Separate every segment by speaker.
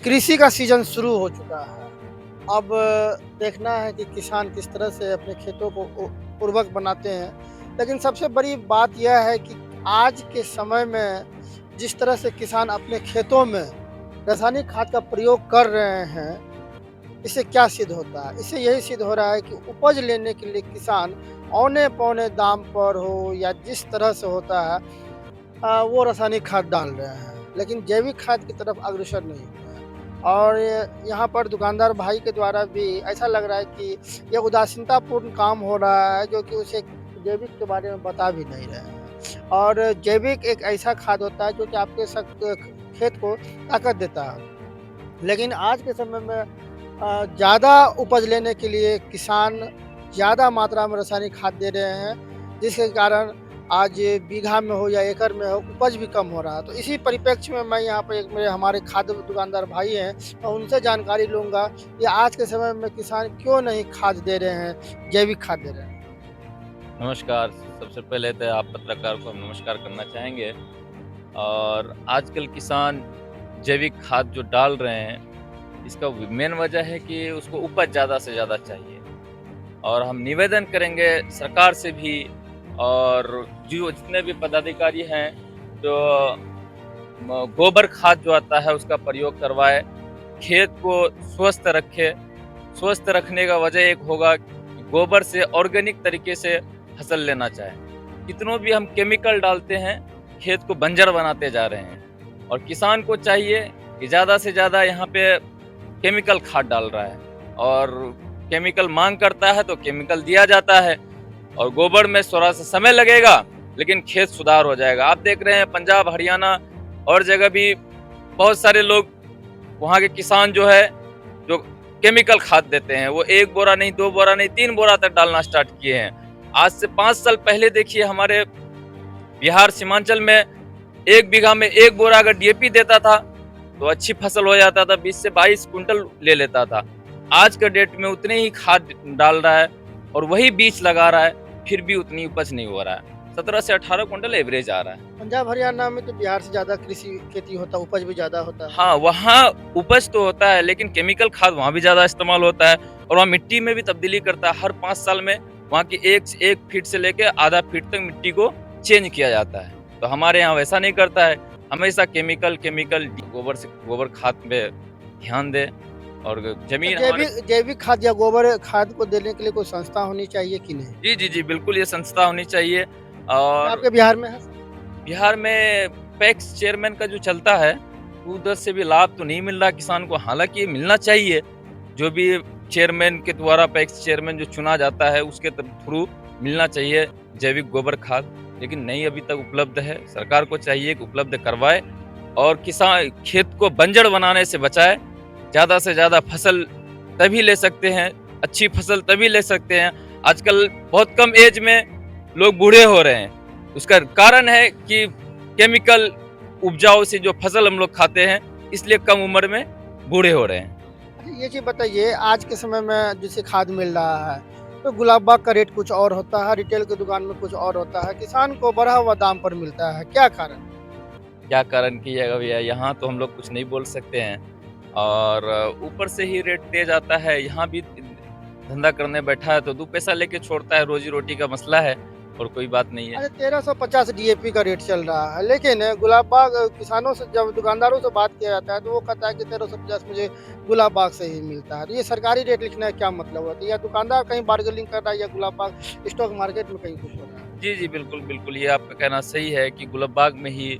Speaker 1: कृषि का सीज़न शुरू हो चुका है। अब देखना है कि किसान किस तरह से अपने खेतों को उर्वरक बनाते हैं। लेकिन सबसे बड़ी बात यह है कि आज के समय में जिस तरह से किसान अपने खेतों में रासायनिक खाद का प्रयोग कर रहे हैं, इससे क्या सिद्ध होता है? इससे यही सिद्ध हो रहा है कि उपज लेने के लिए किसान औने-पौने दाम पर हो या जिस तरह से होता है वो रासायनिक खाद डाल रहे हैं। लेकिन जैविक खाद की तरफ अग्रसर नहीं हो रहे हैं। और यहाँ पर दुकानदार भाई के द्वारा भी ऐसा लग रहा है कि ये उदासीनतापूर्ण काम हो रहा है, जो कि उसे जैविक के बारे में बता भी नहीं रहे हैं। और जैविक एक ऐसा खाद होता है जो कि आपके खेत को ताकत देता है। लेकिन आज के समय में ज़्यादा उपज लेने के लिए किसान ज़्यादा मात्रा में रासायनिक खाद दे रहे हैं, जिसके कारण आज बीघा में हो या एकड़ में हो, उपज भी कम हो रहा है। तो इसी परिप्रेक्ष्य में मैं यहाँ पे एक मेरे हमारे खाद्य दुकानदार भाई हैं, मैं उनसे जानकारी लूँगा कि आज के समय में किसान क्यों नहीं खाद दे रहे हैं, जैविक खाद दे रहे हैं?
Speaker 2: नमस्कार। सबसे पहले तो आप पत्रकार को हम नमस्कार करना चाहेंगे। और आजकल किसान जैविक खाद जो डाल रहे हैं, इसका मेन वजह है कि उसको उपज ज़्यादा से ज़्यादा चाहिए। और हम निवेदन करेंगे सरकार से भी, और जो जितने भी पदाधिकारी हैं, जो गोबर खाद जो आता है उसका प्रयोग करवाए, खेत को स्वस्थ रखे। स्वस्थ रखने का वजह एक होगा कि गोबर से ऑर्गेनिक तरीके से फसल लेना चाहे। कितनों भी हम केमिकल डालते हैं, खेत को बंजर बनाते जा रहे हैं। और किसान को चाहिए कि ज़्यादा से ज़्यादा यहाँ पे केमिकल खाद डाल रहा है, और केमिकल मांग करता है तो केमिकल दिया जाता है। और गोबर में थोड़ा सा समय लगेगा, लेकिन खेत सुधार हो जाएगा। आप देख रहे हैं पंजाब, हरियाणा और जगह भी बहुत सारे लोग, वहाँ के किसान जो है, जो केमिकल खाद देते हैं, वो 1 बोरा नहीं, 2 बोरा नहीं, 3 बोरा तक डालना स्टार्ट किए हैं। आज से 5 साल पहले देखिए, हमारे बिहार सीमांचल में 1 बीघा में 1 बोरा अगर डीएपी देता था, तो अच्छी फसल हो जाता था, 20 से 22 कुंटल ले लेता था। आज के डेट में उतने ही खाद डाल रहा है और वही बीज लगा रहा है, फिर भी उतनी उपज नहीं हो रहा है। 17 से 18 कुंटल एवरेज आ रहा है।
Speaker 1: पंजाब, हरियाणा में तो बिहार से ज़्यादा कृषि खेती होता है, उपज भी ज़्यादा होता है।
Speaker 2: हाँ, वहाँ उपज तो होता है, लेकिन केमिकल खाद वहाँ भी ज़्यादा इस्तेमाल होता है, और वहाँ मिट्टी में भी तब्दीली करता है। हर 5 साल में वहाँ की 1 फीट से लेके आधा फीट तक मिट्टी को चेंज किया जाता है। तो हमारे यहाँ वैसा नहीं करता है, हमेशा केमिकल केमिकल गोबर खाद पे ध्यान दें। और
Speaker 1: तो
Speaker 2: ज़मीन हमारे।
Speaker 1: जैविक खाद या गोबर खाद को देने के लिए कोई संस्था होनी चाहिए कि नहीं?
Speaker 2: जी, जी, जी, बिल्कुल ये संस्था होनी चाहिए।
Speaker 1: क्या
Speaker 2: और
Speaker 1: आपके बिहार में है?
Speaker 2: बिहार में पैक्स चेयरमैन का जो चलता है, उधर से भी लाभ तो नहीं मिल रहा किसान को। हालाँकि ये मिलना चाहिए, जो भी चेयरमैन के द्वारा पैक्स चेयरमैन जो चुना जाता है, उसके थ्रू मिलना चाहिए जैविक गोबर खाद, लेकिन नहीं अभी तक उपलब्ध है। सरकार को चाहिए कि उपलब्ध करवाए और किसान खेत को बंजर बनाने से बचाए। ज़्यादा से ज़्यादा फसल तभी ले सकते हैं, अच्छी फसल तभी ले सकते हैं। आजकल बहुत कम एज में लोग बूढ़े हो रहे हैं। उसका कारण है कि केमिकल उपजाऊ से जो फसल हम लोग खाते हैं, इसलिए कम उम्र में बूढ़े हो रहे हैं।
Speaker 1: अच्छा, ये चीज़ बताइए, आज के समय में जैसे खाद मिल रहा है, तो गुलाब बाग का रेट कुछ और होता है, रिटेल की दुकान में कुछ और होता है, किसान को बढ़ा हुआ दाम पर मिलता है, क्या कारण?
Speaker 2: क्या कारण किएगा भैया, यहाँ तो हम लोग कुछ नहीं बोल सकते हैं। और ऊपर से ही रेट तेज आता है। यहाँ भी धंधा करने बैठा है तो 2 पैसा लेके छोड़ता है, रोजी-रोटी का मसला है, और कोई बात नहीं है।
Speaker 1: अरे 1350 डीएपी का रेट चल रहा है, लेकिन गुलाब बाग किसानों से जब दुकानदारों से बात किया जाता है, तो वो कहता है कि 1350 मुझे गुलाब बाग से ही मिलता है। तो ये सरकारी रेट लिखने का क्या मतलब होता है? या दुकानदार कहीं बार्गेनिंग कर रहा है, या गुलाब बाग स्टॉक मार्केट में कहीं कुछ हो रहा है?
Speaker 2: जी, जी, बिल्कुल, बिल्कुल, ये आपका कहना सही है कि गुलाबबाग में ही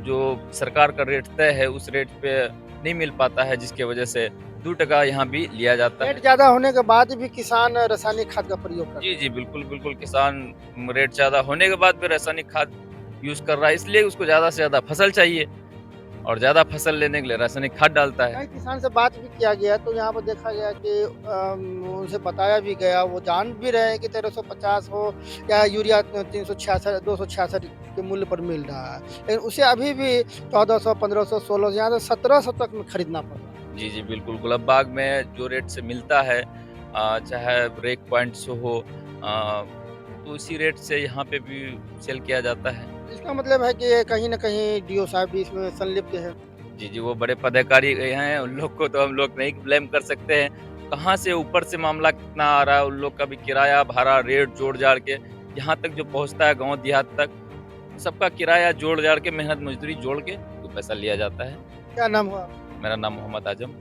Speaker 2: जो सरकार का रेट तय है, उस रेट पे नहीं मिल पाता है, जिसकी वजह से 2 टका यहाँ भी लिया जाता
Speaker 1: रेट
Speaker 2: है।
Speaker 1: ज़्यादा होने के बाद भी किसान रासायनिक खाद का प्रयोग
Speaker 2: जी,
Speaker 1: करते
Speaker 2: जी,
Speaker 1: हैं।
Speaker 2: बिल्कुल, बिल्कुल, किसान रेट ज़्यादा होने के बाद भी रासायनिक खाद यूज़ कर रहा है, इसलिए उसको ज़्यादा से ज़्यादा फसल चाहिए, और ज़्यादा फसल लेने के लिए रासायनिक खाद डालता है।
Speaker 1: कई किसान से बात भी किया गया, तो यहाँ पर देखा गया कि उनसे बताया भी गया, वो जान भी रहे हैं कि 1350 हो या यूरिया 366 266 के मूल्य पर मिल रहा है, लेकिन उसे अभी भी 1400 1500 1600 यहाँ तो 1700 तक में खरीदना पड़ रहा है।
Speaker 2: जी, जी, बिल्कुल, गुलाबबाग में जो रेट से मिलता है, चाहे ब्रेक पॉइंट से हो, तो उसी रेट से यहाँ पे भी सेल किया जाता है।
Speaker 1: इसका मतलब है कि कहीं न कहीं डीओ साहब भी इसमें संलिप्त है।
Speaker 2: जी, जी, वो बड़े पदाधिकारी हैं, उन लोग को तो हम लोग नहीं ब्लेम कर सकते हैं। कहाँ से ऊपर से मामला कितना आ रहा है, उन लोग का भी किराया, भाड़ा, रेट जोड़-जाड़ के यहाँ तक जो पहुँचता है गाँव देहात तक, सबका किराया जोड़-जाड़ के, मेहनत मज़दूरी जोड़ के तो पैसा लिया जाता है।
Speaker 1: क्या नाम हुआ?
Speaker 2: मेरा नाम मोहम्मद आजम।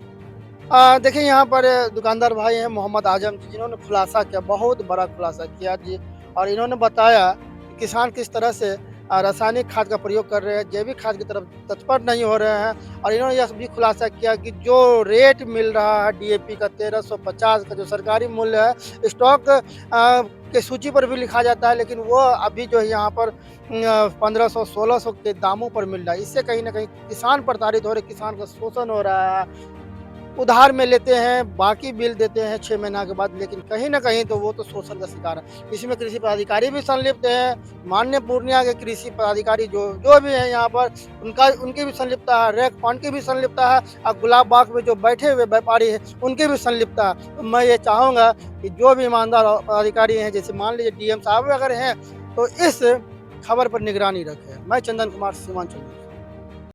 Speaker 1: देखिए यहाँ पर दुकानदार भाई हैं मोहम्मद आजम जी, जिन्होंने खुलासा किया, बहुत बड़ा खुलासा किया जी। और इन्होंने बताया कि किसान किस तरह से रासायनिक खाद का प्रयोग कर रहे हैं, जैविक खाद की तरफ तत्पर नहीं हो रहे हैं। और इन्होंने यह भी खुलासा किया कि जो रेट मिल रहा है डीएपी का 1350 का जो सरकारी मूल्य है, स्टॉक के सूची पर भी लिखा जाता है, लेकिन वो अभी जो है यहाँ पर 1500-1600 के दामों पर मिल रहा है। इससे कहीं न कहीं किसान प्रताड़ित हो रहे, किसान का शोषण हो रहा है। उधार में लेते हैं, बाकी बिल देते हैं 6 महीना के बाद, लेकिन कहीं न कहीं तो वो तो शोषण का शिकार है। इसमें कृषि पदाधिकारी भी संलिप्त हैं, माननीय पूर्णिया के कृषि पदाधिकारी जो जो भी हैं यहाँ पर, उनकी भी संलिप्तता है, रैक फंड की भी संलिप्तता है, और गुलाब बाग में जो बैठे हुए व्यापारी हैं, उनकी भी संलिप्तता है। तो मैं ये चाहूँगा कि जो भी ईमानदार पदाधिकारी हैं, जैसे मान लीजिए डीएम साहब अगर हैं, तो इस खबर पर निगरानी रखें। मैं चंदन कुमार, सीमांचल न्यूज़।